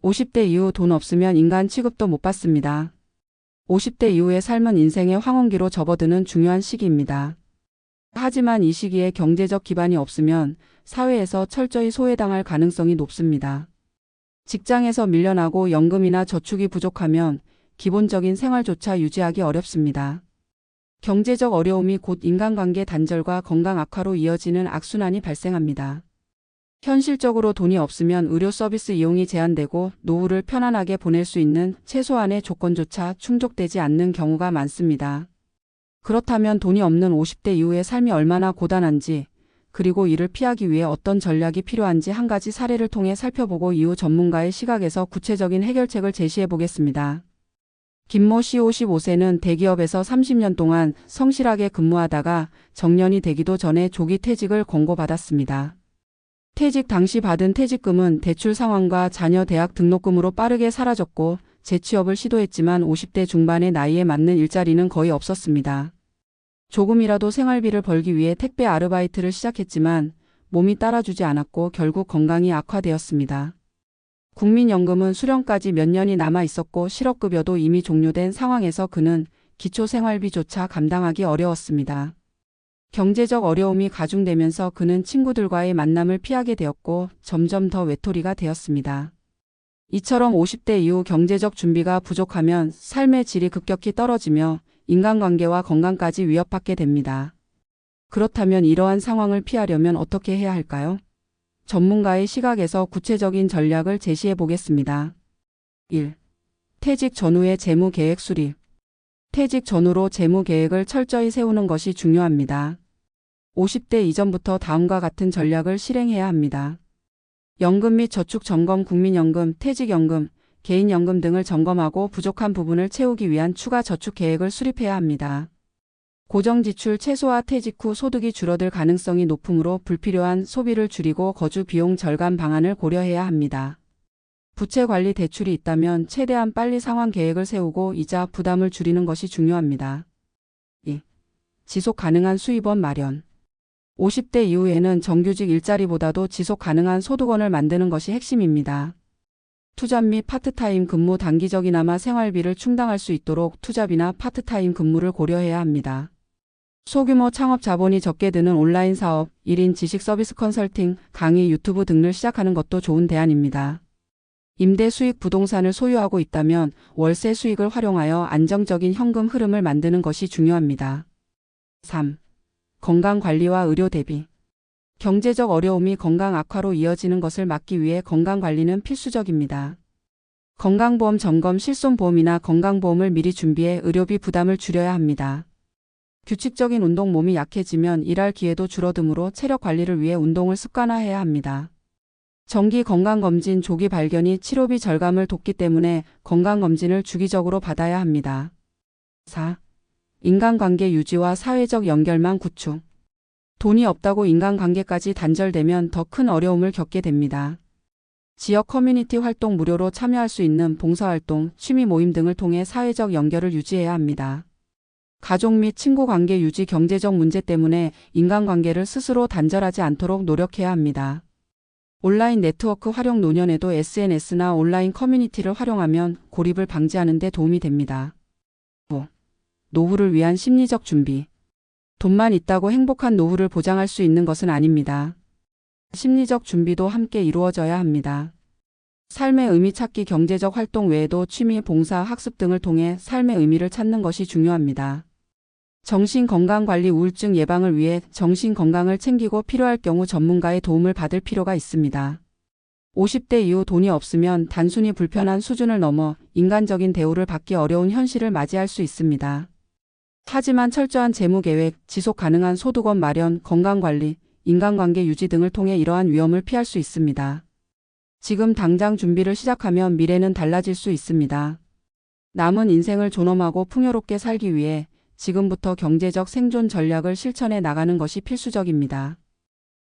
50대 이후 돈 없으면 인간 취급도 못 받습니다. 50대 이후의 삶은 인생의 황혼기로 접어드는 중요한 시기입니다. 하지만 이 시기에 경제적 기반이 없으면 사회에서 철저히 소외당할 가능성이 높습니다. 직장에서 밀려나고 연금이나 저축이 부족하면 기본적인 생활조차 유지하기 어렵습니다. 경제적 어려움이 곧 인간관계 단절과 건강 악화로 이어지는 악순환이 발생합니다. 현실적으로 돈이 없으면 의료 서비스 이용이 제한되고 노후를 편안하게 보낼 수 있는 최소한의 조건조차 충족되지 않는 경우가 많습니다. 그렇다면 돈이 없는 50대 이후의 삶이 얼마나 고단한지, 그리고 이를 피하기 위해 어떤 전략이 필요한지 한 가지 사례를 통해 살펴보고 이후 전문가의 시각에서 구체적인 해결책을 제시해 보겠습니다. 김모 씨 55세는 대기업에서 30년 동안 성실하게 근무하다가 정년이 되기도 전에 조기 퇴직을 권고받았습니다. 퇴직 당시 받은 퇴직금은 대출 상환과 자녀 대학 등록금으로 빠르게 사라졌고 재취업을 시도했지만 50대 중반의 나이에 맞는 일자리는 거의 없었습니다. 조금이라도 생활비를 벌기 위해 택배 아르바이트를 시작했지만 몸이 따라주지 않았고 결국 건강이 악화되었습니다. 국민연금은 수령까지 몇 년이 남아 있었고 실업급여도 이미 종료된 상황에서 그는 기초생활비조차 감당하기 어려웠습니다. 경제적 어려움이 가중되면서 그는 친구들과의 만남을 피하게 되었고 점점 더 외톨이가 되었습니다. 이처럼 50대 이후 경제적 준비가 부족하면 삶의 질이 급격히 떨어지며 인간관계와 건강까지 위협받게 됩니다. 그렇다면 이러한 상황을 피하려면 어떻게 해야 할까요? 전문가의 시각에서 구체적인 전략을 제시해 보겠습니다. 1. 퇴직 전후의 재무 계획 수립. 퇴직 전후로 재무 계획을 철저히 세우는 것이 중요합니다. 50대 이전부터 다음과 같은 전략을 실행해야 합니다. 연금 및 저축 점검, 국민연금, 퇴직연금, 개인연금 등을 점검하고 부족한 부분을 채우기 위한 추가 저축 계획을 수립해야 합니다. 고정지출 최소화. 퇴직 후 소득이 줄어들 가능성이 높으므로 불필요한 소비를 줄이고 거주 비용 절감 방안을 고려해야 합니다. 부채관리 대출이 있다면 최대한 빨리 상환 계획을 세우고 이자 부담을 줄이는 것이 중요합니다. 2. 지속 가능한 수입원 마련. 50대 이후에는 정규직 일자리보다도 지속 가능한 소득원을 만드는 것이 핵심입니다. 투잡 및 파트타임 근무, 단기적이나마 생활비를 충당할 수 있도록 투잡이나 파트타임 근무를 고려해야 합니다. 소규모 창업 자본이 적게 드는 온라인 사업, 1인 지식 서비스 컨설팅, 강의, 유튜브 등을 시작하는 것도 좋은 대안입니다. 임대 수익 부동산을 소유하고 있다면 월세 수익을 활용하여 안정적인 현금 흐름을 만드는 것이 중요합니다. 3. 건강관리와 의료 대비. 경제적 어려움이 건강 악화로 이어지는 것을 막기 위해 건강관리는 필수적입니다. 건강보험 점검, 실손보험이나 건강보험을 미리 준비해 의료비 부담을 줄여야 합니다. 규칙적인 운동. 몸이 약해지면 일할 기회도 줄어드므로 체력 관리를 위해 운동을 습관화해야 합니다. 정기 건강검진, 조기 발견이 치료비 절감을 돕기 때문에 건강검진을 주기적으로 받아야 합니다. 4. 인간관계 유지와 사회적 연결망 구축. 돈이 없다고 인간관계까지 단절되면 더 큰 어려움을 겪게 됩니다. 지역 커뮤니티 활동, 무료로 참여할 수 있는 봉사활동, 취미 모임 등을 통해 사회적 연결을 유지해야 합니다. 가족 및 친구 관계 유지. 경제적 문제 때문에 인간관계를 스스로 단절하지 않도록 노력해야 합니다. 온라인 네트워크 활용. 노년에도 SNS나 온라인 커뮤니티를 활용하면 고립을 방지하는 데 도움이 됩니다. 5. 노후를 위한 심리적 준비. 돈만 있다고 행복한 노후를 보장할 수 있는 것은 아닙니다. 심리적 준비도 함께 이루어져야 합니다. 삶의 의미 찾기. 경제적 활동 외에도 취미, 봉사, 학습 등을 통해 삶의 의미를 찾는 것이 중요합니다. 정신건강관리. 우울증 예방을 위해 정신건강을 챙기고 필요할 경우 전문가의 도움을 받을 필요가 있습니다. 50대 이후 돈이 없으면 단순히 불편한 수준을 넘어 인간적인 대우를 받기 어려운 현실을 맞이할 수 있습니다. 하지만 철저한 재무계획, 지속가능한 소득원 마련, 건강관리, 인간관계 유지 등을 통해 이러한 위험을 피할 수 있습니다. 지금 당장 준비를 시작하면 미래는 달라질 수 있습니다. 남은 인생을 존엄하고 풍요롭게 살기 위해 지금부터 경제적 생존 전략을 실천해 나가는 것이 필수적입니다.